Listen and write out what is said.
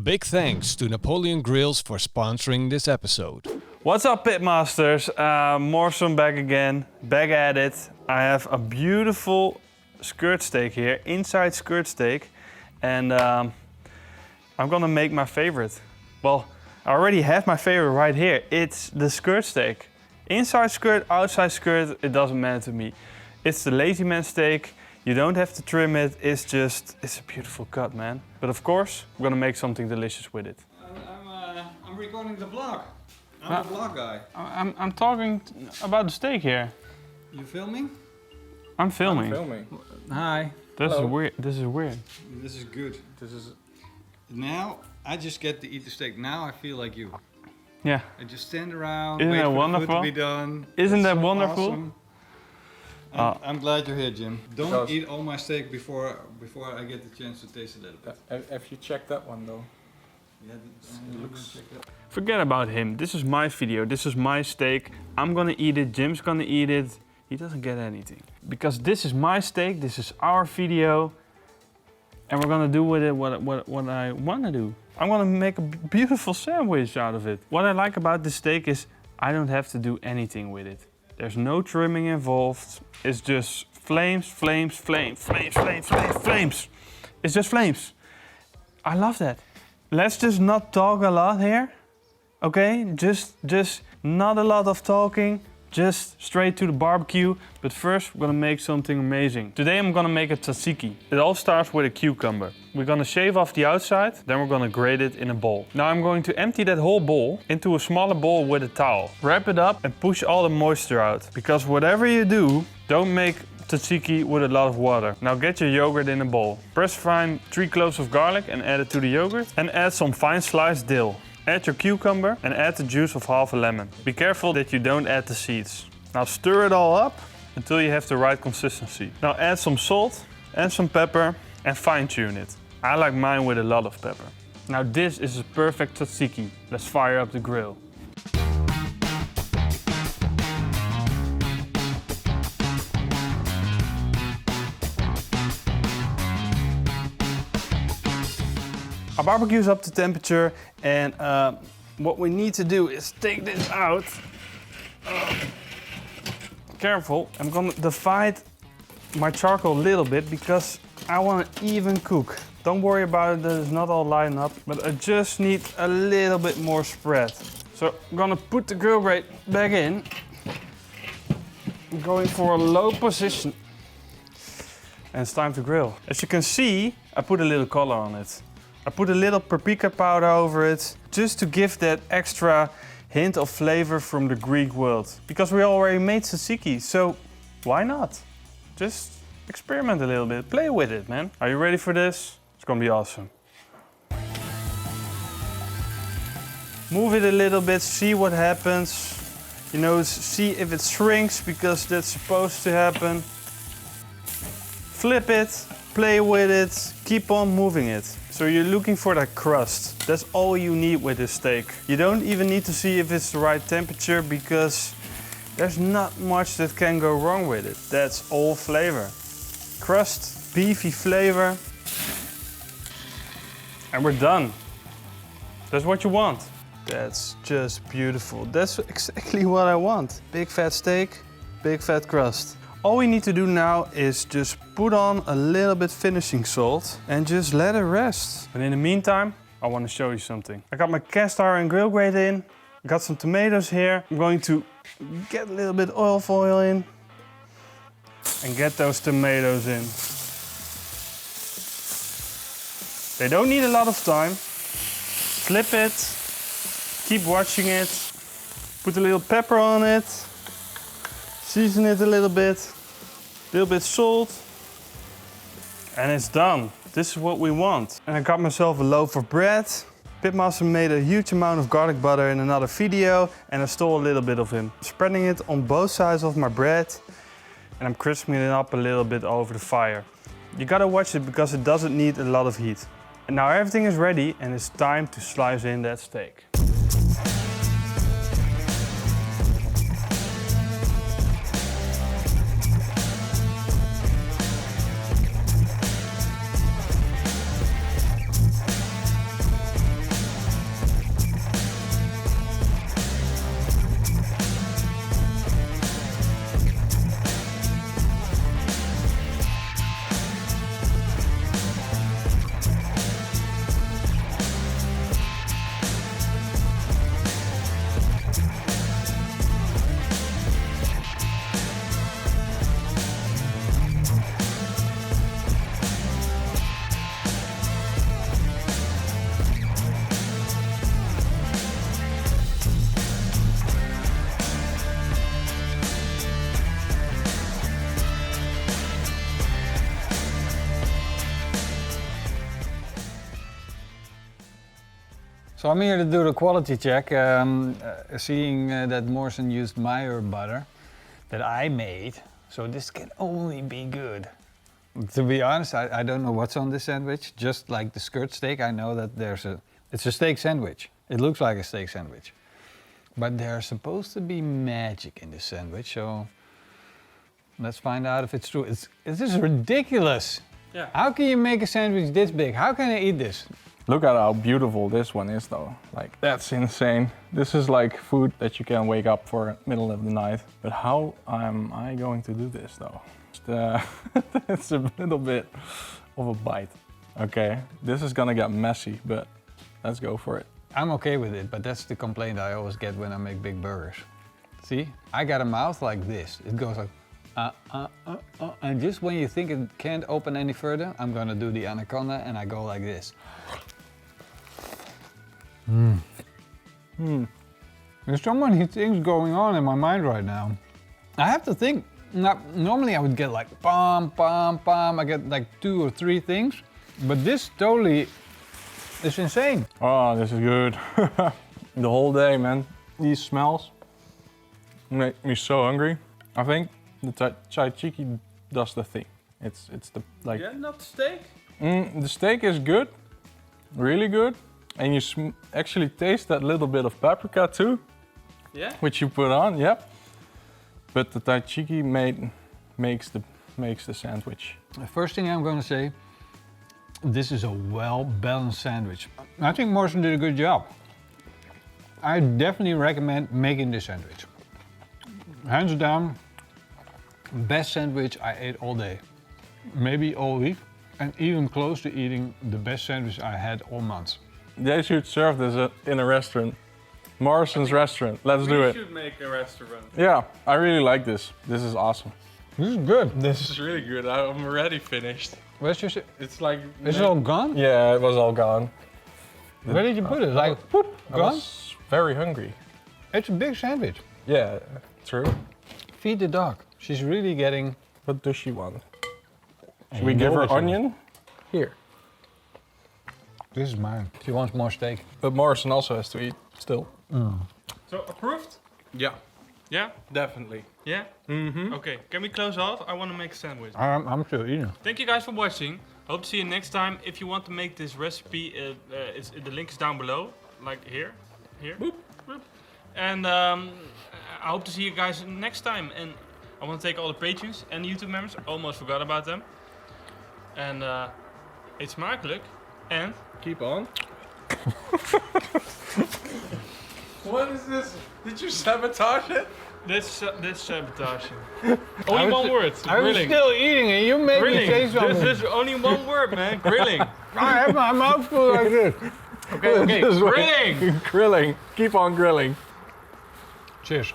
A big thanks to Napoleon Grills for sponsoring this episode. What's up, Pitmasters? Morrison back again, back at it. I have a beautiful skirt steak here, inside skirt steak, and I'm gonna make my favorite. Well, I already have my favorite right here. It's the skirt steak. Inside skirt, outside skirt, it doesn't matter to me. It's the lazy man steak. You don't have to trim it. It's a beautiful cut, man. But of course, we're gonna make something delicious with it. I'm recording the vlog. I'm the vlog guy. I'm talking about the steak here. You filming? I'm filming. Hi. This is weird. This is weird. This is good. Now I just get to eat the steak. Now I feel like you. Yeah. I just stand around. Isn't wait that for wonderful? The food to be done. Isn't That's that so wonderful? Awesome. And I'm glad you're here, Jim. Don't eat all my steak before I get the chance to taste a little bit. Have you checked that one though? Yeah, It looks. Forget about him. This is my video. This is my steak. I'm gonna eat it. Jim's gonna eat it. He doesn't get anything. Because this is my steak. This is our video. And we're gonna do with it what I wanna do. I'm gonna make a beautiful sandwich out of it. What I like about this steak is I don't have to do anything with it. There's no trimming involved. It's just flames, flames, flames, flames, flames, flames, flames. It's just flames. I love that. Let's just not talk a lot here. Okay? Just not a lot of talking. Just straight to the barbecue. But first, we're gonna make something amazing. Today I'm gonna make a tzatziki. It all starts with a cucumber. We're gonna shave off the outside, then we're gonna grate it in a bowl. Now I'm going to empty that whole bowl into a smaller bowl with a towel. Wrap it up and push all the moisture out. Because whatever you do, don't make tzatziki with a lot of water. Now get your yogurt in a bowl. Press fine 3 cloves of garlic and add it to the yogurt. And add some fine sliced dill. Add your cucumber and add the juice of half a lemon. Be careful that you don't add the seeds. Now stir it all up until you have the right consistency. Now add some salt and some pepper and fine tune it. I like mine with a lot of pepper. Now this is a perfect tzatziki. Let's fire up the grill. Our barbecue is up to temperature, and what we need to do is take this out. Careful, I'm gonna divide my charcoal a little bit because I want to even cook. Don't worry about it that it's not all lined up, but I just need a little bit more spread. So I'm gonna put the grill grate back in. I'm going for a low position. And it's time to grill. As you can see, I put a little color on it. I put a little paprika powder over it, just to give that extra hint of flavor from the Greek world. Because we already made tzatziki, so why not? Just experiment a little bit, play with it, man. Are you ready for this? It's gonna be awesome. Move it a little bit, see what happens. You know, see if it shrinks, because that's supposed to happen. Flip it, play with it, keep on moving it. So you're looking for that crust. That's all you need with this steak. You don't even need to see if it's the right temperature, because there's not much that can go wrong with it. That's all flavor. Crust, beefy flavor. And we're done. That's what you want. That's just beautiful. That's exactly what I want. Big fat steak, big fat crust. All we need to do now is just put on a little bit finishing salt and just let it rest. But in the meantime, I want to show you something. I got my cast iron grill grate in. I got some tomatoes here. I'm going to get a little bit of oil in and get those tomatoes in. They don't need a lot of time. Flip it, keep watching it, put a little pepper on it. Season it a little bit salt, and it's done. This is what we want. And I got myself a loaf of bread. Pitmaster made a huge amount of garlic butter in another video, and I stole a little bit of him. Spreading it on both sides of my bread, and I'm crisping it up a little bit over the fire. You gotta watch it because it doesn't need a lot of heat. And now everything is ready, and it's time to slice in that steak. So I'm here to do the quality check, seeing that Morrison used Meyer butter that I made, so this can only be good. To be honest, I don't know what's on this sandwich. Just like the skirt steak, I know that it's a steak sandwich. It looks like a steak sandwich. But there's supposed to be magic in this sandwich, so let's find out if it's true. This is ridiculous. Yeah. How can you make a sandwich this big? How can I eat this? Look at how beautiful this one is though. Like, that's insane. This is like food that you can wake up for middle of the night. But how am I going to do this though? It's a little bit of a bite. Okay, this is gonna get messy, but let's go for it. I'm okay with it, but that's the complaint I always get when I make big burgers. See, I got a mouth like this. It goes like, and just when you think it can't open any further, I'm gonna do the anaconda and I go like this. There's so many things going on in my mind right now. I have to think, normally I would get like, bam, bam, bam, I get like 2 or 3 things, but this totally is insane. Oh, this is good. The whole day, man. These smells make me so hungry. I think the tzatziki does the thing. It's the like. Yeah, not the steak? The steak is good, really good, and you actually taste that little bit of paprika too. Yeah. Which you put on, yep. But the tzatziki makes the sandwich. The first thing I'm gonna say, this is a well-balanced sandwich. I think Morrison did a good job. I definitely recommend making this sandwich. Hands down, best sandwich I ate all day. Maybe all week, and even close to eating the best sandwich I had all month. They should serve this in a restaurant. Morrison's restaurant, let's do it. We should make a restaurant. Yeah, I really like this. This is awesome. This is good. This is really good. I'm already finished. Where's your, It's like... is it all gone? Yeah, it was all gone. Where did you put it? Like, whoop, I gone? was very hungry. It's a big sandwich. Yeah, true. Feed the dog. She's really getting... What does she want? Should You we give know her what she onion? Here. This is mine. She wants more steak. But Morrison also has to eat still. So approved? Yeah, Yeah? definitely. Yeah? Mm-hmm. Okay, can we close off? I want to make a sandwich. I'm still eating. Thank you guys for watching. Hope to see you next time. If you want to make this recipe, the link is down below, like here. Boop, boop. And I hope to see you guys next time. And I want to thank all the patrons and YouTube members. Almost forgot about them. And eet smakelijk. And Keep on. What is this? Did you sabotage it? this sabotage. Only one word. I was Grilling. still eating and you made me say Grilling. something. This is only one word, man. Grilling. I have my mouth full like this. Okay. This way. Grilling. Grilling. Keep on grilling. Cheers.